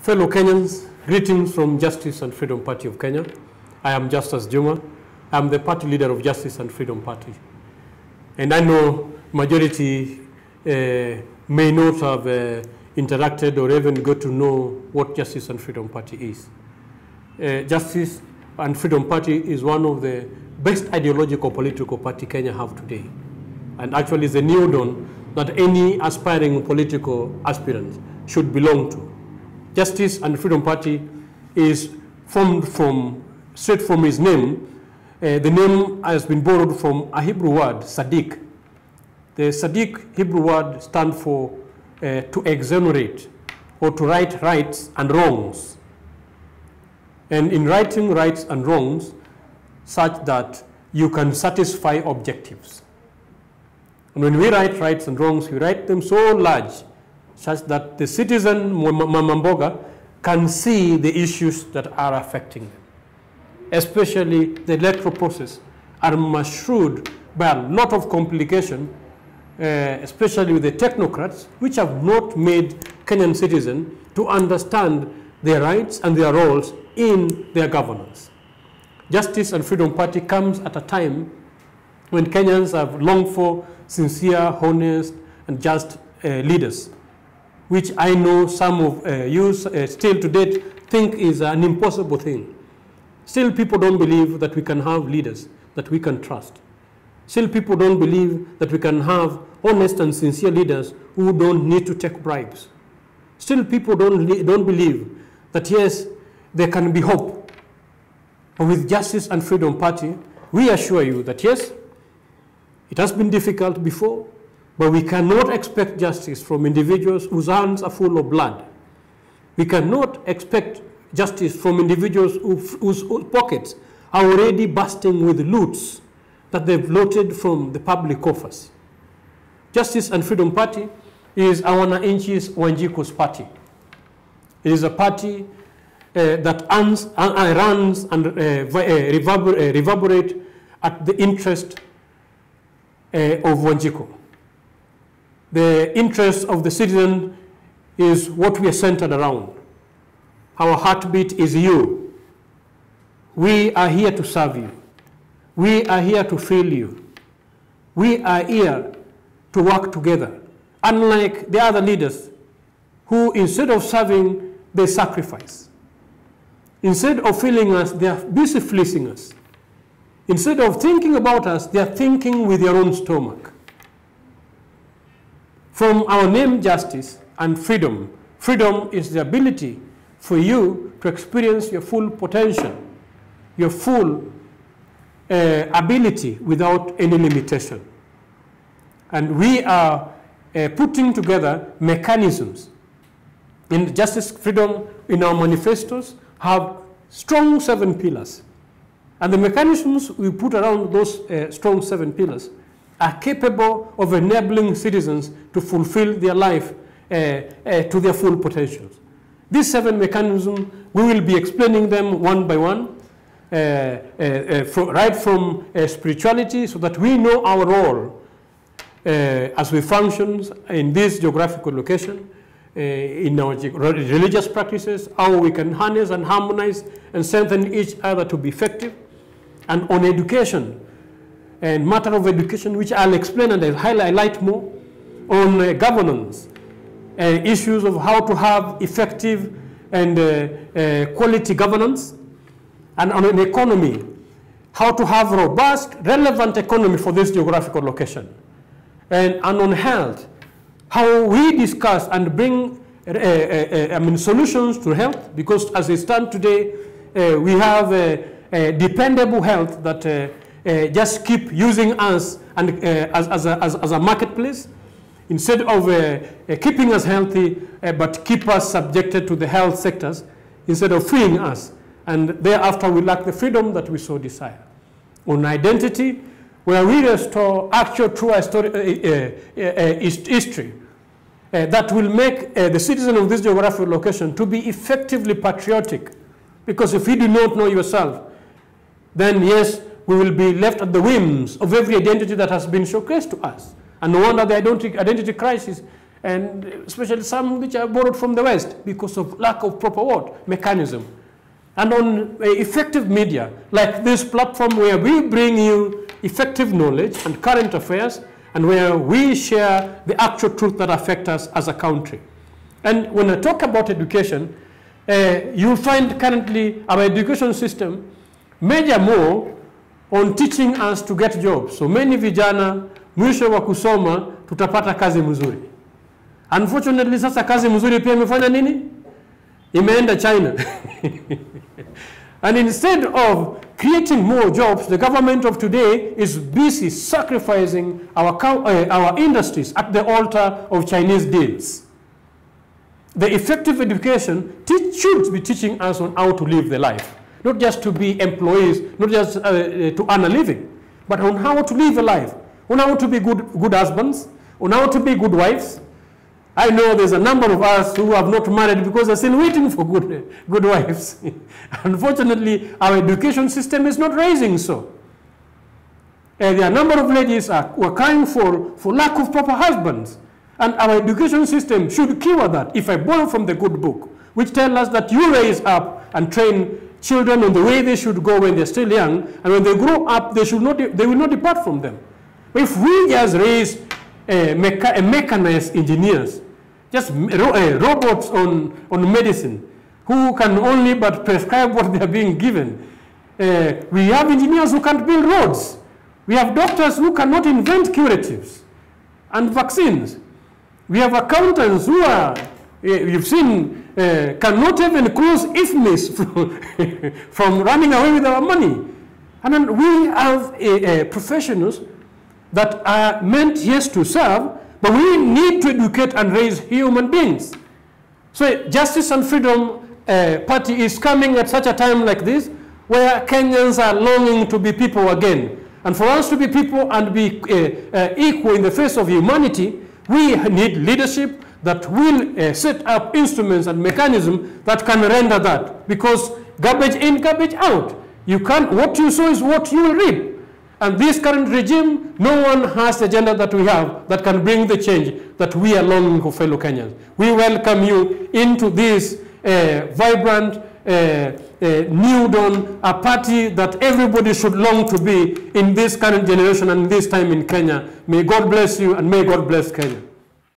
Fellow Kenyans, greetings from Justice and Freedom Party of Kenya. I am Justus Juma. I am the party leader of Justice and Freedom Party. And I know majority may not have interacted or even got to know what Justice and Freedom Party is. Justice and Freedom Party is one of the best ideological political party Kenya have today. And actually is a new dawn that any aspiring political aspirant should belong to. Justice and Freedom Party is formed straight from its name. The name has been borrowed from a Hebrew word, Sadiq. The Sadiq Hebrew word stands for to exonerate or to right rights and wrongs. And in righting rights and wrongs, such that you can satisfy objectives. And when we write rights and wrongs, we write them so large, such that the citizen Mamamboga can see the issues that are affecting them. Especially the electoral process are marred by a lot of complication, especially with the technocrats, which have not made Kenyan citizens to understand their rights and their roles in their governance. Justice and Freedom Party comes at a time when Kenyans have longed for sincere, honest, and just leaders, which I know some of you still to date think is an impossible thing. Still people don't believe that we can have leaders that we can trust. Still people don't believe that we can have honest and sincere leaders who don't need to take bribes. Still people don't believe that yes, there can be hope. But with Justice and Freedom Party, we assure you that yes, it has been difficult before, but we cannot expect justice from individuals whose hands are full of blood. We cannot expect justice from individuals whose pockets are already bursting with loots that they've looted from the public coffers. Justice and Freedom Party is our Wananchi Wanjiku's party. It is a party that runs and reverberate at the interest of Wanjiku. The interest of the citizen is what we are centered around. Our heartbeat is you. We are here to serve you. We are here to feel you. We are here to work together. Unlike the other leaders who, instead of serving, they sacrifice. Instead of feeling us, they are busy fleecing us. Instead of thinking about us, they are thinking with their own stomach. From our name, justice and freedom, freedom is the ability for you to experience your full potential, your full ability without any limitation. And we are putting together mechanisms. In Justice, Freedom, in our manifestos, have strong 7 pillars. And the mechanisms we put around those strong 7 pillars are capable of enabling citizens to fulfill their life to their full potentials. These 7 mechanisms, we will be explaining them one by one, right from spirituality, so that we know our role as we function in this geographical location, in our religious practices, how we can harness and harmonize and strengthen each other to be effective, and on education, and matter of education, which I'll explain and I'll highlight more, on governance, issues of how to have effective and quality governance, and on an economy, how to have robust, relevant economy for this geographical location, and on health, how we discuss and bring solutions to health, because as we stand today, we have dependable health that just keep using us and as a marketplace, instead of keeping us healthy, but keep us subjected to the health sectors, instead of freeing us. And thereafter, we lack the freedom that we so desire. On identity, where we restore actual true history that will make the citizen of this geographical location to be effectively patriotic. Because if you do not know yourself, then yes, we will be left at the whims of every identity that has been showcased to us. And no wonder the identity crisis and especially some which are borrowed from the West because of lack of proper what? Mechanism. And on effective media, like this platform where we bring you effective knowledge and current affairs, and where we share the actual truth that affect us as a country. And when I talk about education, you'll find currently our education system major more on teaching us to get jobs. So many vijana, mwisho wa kusoma, tutapata kazi mzuri. Unfortunately, sasa kazi mzuri pia imefanya nini? Imeenda China. And instead of creating more jobs, the government of today is busy sacrificing our industries at the altar of Chinese deals. The effective education should be teaching us on how to live the life, not just to be employees, not just to earn a living, but on how to live a life, on how to be good husbands, on how to be good wives. I know there's a number of us who have not married because they're still waiting for good wives. Unfortunately, our education system is not raising so. There are a number of ladies who are crying for lack of proper husbands. And our education system should cure that. If I borrow from the good book, which tells us that you raise up and train children on the way they should go when they're still young, and when they grow up, they will not depart from them. But if we just raise mechanized engineers, just robots on medicine, who can only but prescribe what they are being given. We have engineers who can't build roads. We have doctors who cannot invent curatives and vaccines. We have accountants who are, you've seen, cannot even close IFMIS from running away with our money. And then we have professionals that are meant, yes, to serve, but we need to educate and raise human beings. So Justice and Freedom Party is coming at such a time like this, where Kenyans are longing to be people again. And for us to be people and be equal in the face of humanity, we need leadership that will set up instruments and mechanisms that can render that. Because garbage in, garbage out. You can't, what you sow is what you will reap. And this current regime, no one has the agenda that we have that can bring the change that we are longing for, fellow Kenyans. We welcome you into this vibrant, new dawn, a party that everybody should long to be in this current generation and this time in Kenya. May God bless you and may God bless Kenya.